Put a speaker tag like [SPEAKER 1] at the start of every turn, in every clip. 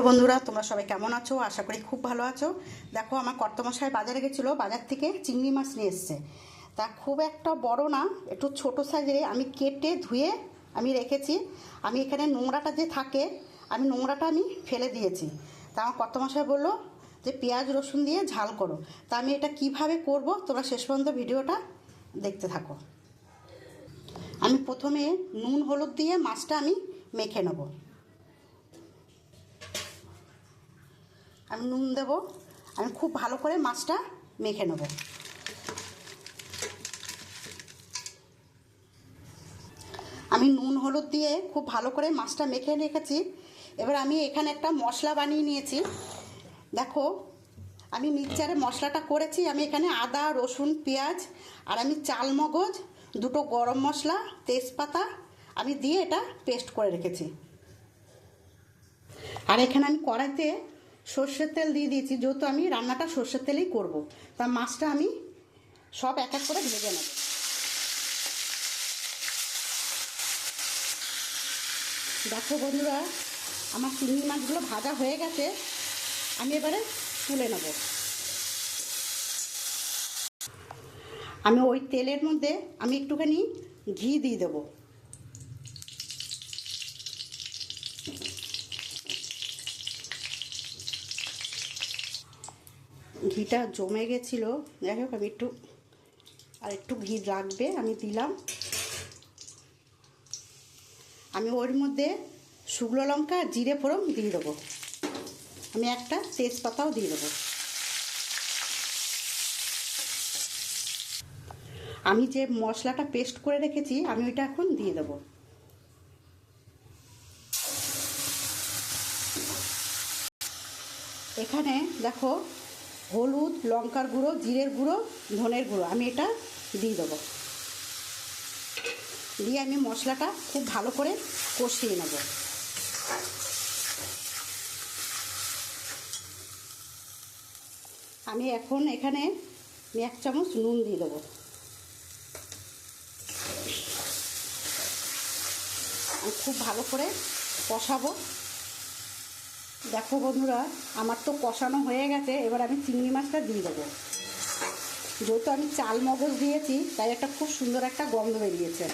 [SPEAKER 1] বন্ধুরা, তোমরা সবাই কেমন আছো? আশা করি খুব ভালো আছো। দেখো, আমার কর্তামশাই বাজারে গেছিলো, বাজার থেকে চিংড়ি মাছ নিয়ে এসছে। তা খুব একটা বড় না, একটু ছোট সাইজের আমি কেটে ধুয়ে আমি রেখেছি। আমি এখানে নোংরাটা যে থাকে, নোংরাটা আমি ফেলে দিয়েছি। তা আমার কর্তামশাই বললো যে পেঁয়াজ রসুন দিয়ে ঝাল করো। তা আমি এটা কিভাবে করব, তোমরা শেষ পর্যন্ত ভিডিওটা দেখতে থাকো। আমি প্রথমে নুন হলুদ দিয়ে মাছটা আমি মেখে নেব। আমি নুন দেব, আমি খুব ভালো করে মাছটা মেখে নেব। আমি নুন হলুদ দিয়ে খুব ভালো করে মাছটা মেখে রেখেছি। এবার আমি এখানে একটা মশলা বানিয়ে নিয়েছি। দেখো, আমি মিক্সচারে মশলাটা করেছি। আমি এখানে আদা রসুন পেঁয়াজ আর আমি চাল মগজ, দুটো গরম মশলা, তেজপাতা আমি দিয়ে এটা পেস্ট করে রেখেছি। আর এখানে আমি কড়াইতে সর্ষের তেল দিয়ে দিয়েছি, যেহেতু আমি রান্নাটা সর্ষের তেলেই করব। তা মাছটা আমি সব এক এক করে ভেজে নেব। দেখো বন্ধুরা, আমার চিংড়ি মাছগুলো ভাজা হয়ে গেছে। আমি এবারে তুলে নেব। আমি ওই তেলের মধ্যে আমি একটুখানি ঘি দিয়ে দেবো। ঘিটা জমে গেছিলো, যাই হোক আমি একটু ঘি লাগবে, আমি দিলাম। আমি ওর মধ্যে শুকনো লঙ্কা আর জিরে ফোড়ন দিয়ে দেবো। আমি একটা তেজপাতাও দিয়ে দেবো। আমি যে মশলাটা পেস্ট করে রেখেছি আমি ওইটা এখন দিয়ে দেবো। এখানে দেখো, হলুদ লঙ্কার গুঁড়ো জিরের গুঁড়ো ধনের গুঁড়ো আমি এটা দিয়ে দেবো। দিয়ে আমি মশলাটা খুব ভালো করে কষিয়ে নেব। আমি এখন এখানে 1 চামচ নুন দিয়ে দেবো। আমি খুব ভালো করে কষাবো। দেখো বন্ধুরা, আমার তো কষানো হয়ে গেছে। এবার আমি চিংড়ি মাছটা দিয়ে দেবো। যেহেতু আমি চাল মগজ দিয়েছি, তাই একটা খুব সুন্দর একটা গন্ধ বেরিয়েছে।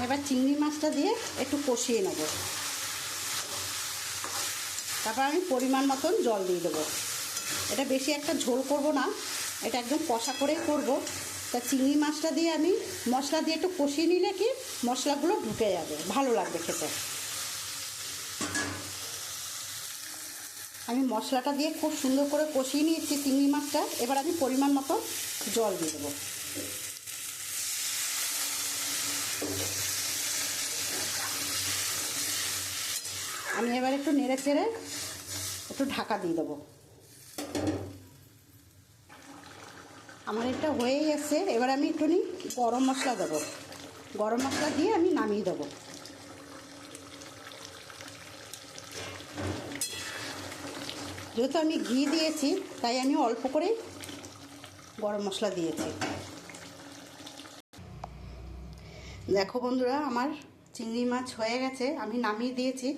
[SPEAKER 1] এবার চিংড়ি মাছটা দিয়ে একটু কষিয়ে নেব। তারপর আমি পরিমাণ মতন জল দিয়ে দেবো। এটা বেশি একটা ঝোল করব না, এটা একদম কষা করেই করব। তা চিংড়ি মাছটা দিয়ে আমি মশলা দিয়ে একটু কষিয়ে নিলে কি মশলাগুলো ঢুকে যাবে, ভালো লাগবে খেতে। আমি মশলাটা দিয়ে খুব সুন্দর করে কষিয়ে নিয়েছি চিংড়ি মাছটা। এবার আমি পরিমাণ মতো জল দিয়ে দেবো। আমি এবার একটু নেড়ে চেড়ে একটু ঢাকা দিয়ে দেবো। আমার এটা হয়েই এসছে। এবার আমি একটুখানি গরম মশলা দেবো। গরম মশলা দিয়ে আমি নামিয়ে দেবো। যেহেতু আমি ঘি দিয়েছি, তাই আমি অল্প করেই গরম মশলা দিয়েছি। দেখো বন্ধুরা, আমার চিংড়ি মাছ হয়ে গেছে, আমি নামিয়ে দিয়েছি।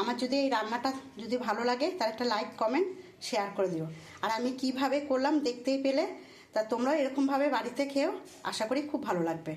[SPEAKER 1] আমার যদি এই রান্নাটা যদি ভালো লাগে, তার একটা লাইক কমেন্ট শেয়ার করে দিও। আর আমি কিভাবে করলাম দেখতেই পেলে। তা তোমরা এরকমভাবে বাড়িতে খেয়েও আশা করি খুব ভালো লাগবে।